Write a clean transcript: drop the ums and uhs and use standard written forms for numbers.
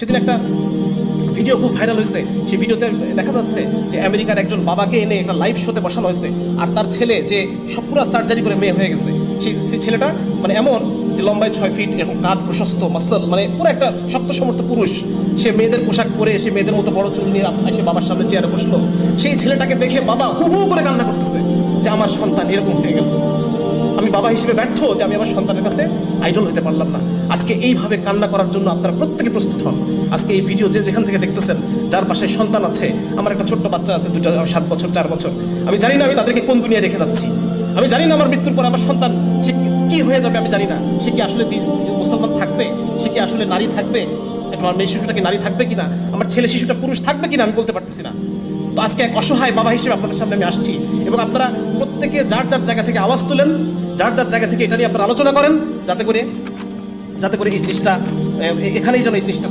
সেদিন একটা ভিডিও খুব ভাইরাল হয়েছে। সেই ভিডিওতে দেখা যাচ্ছে যে আমেরিকার একজন বাবাকে এনে একটা লাইভ শোতে বসানো হয়েছে, আর তার ছেলে যে সব পুরো সার্জারি করে মেয়ে হয়ে গেছে। সেই ছেলেটা মানে এমন যে লম্বায় 6 ফিট, এরকম কাঁধ প্রশস্ত, মাসল, মানে পুরো একটা শক্ত সমর্থ পুরুষ। সে মেয়েদের পোশাক পরে, সে মেয়েদের মতো বড় চুল নিয়ে এসে বাবার সামনে চেয়ারে বসলো। সেই ছেলেটাকে দেখে বাবা হু হু করে কান্না করতেছে যে আমার সন্তান এরকম হয়ে গেল, আমি বাবা হিসেবে ব্যর্থ যে আমি আমার সন্তানের কাছে আইডল হতে পারলাম না। আজকে এইভাবে কান্না করার জন্য আপনারা প্রত্যেকে প্রস্তুত হন। আজকে এই ভিডিও যে যেখান থেকে দেখতেছেন, যার বাসায় সন্তান আছে, আমার একটা ছোট্ট বাচ্চা আছে, 7 বছর 4 বছর, আমি জানি না আমি তাদেরকে কোন দুনিয়ায় রেখে যাচ্ছি। আমি জানি না আমার মৃত্যুর পর আমার সন্তান সে কি হয়ে যাবে, আমি জানি না। সে কি আসলে মুসলমান থাকবে, সে কি আসলে নারী থাকবে, আমার মেয়ে শিশুটা কি নারী থাকবে কিনা, আমার ছেলে শিশুটা পুরুষ থাকবে কিনা, আমি বলতে পারতেছি না। তো আজকে এক অসহায় বাবা হিসেবে আপনাদের সামনে আমি আসছি, এবং আপনারা প্রত্যেকে যার যার জায়গা থেকে আওয়াজ তুলেন, যার যার জায়গা থেকে এটা নিয়ে আপনারা আলোচনা করেন, যাতে করে এই জিনিসটা এখানেই যেন এই জিনিসটা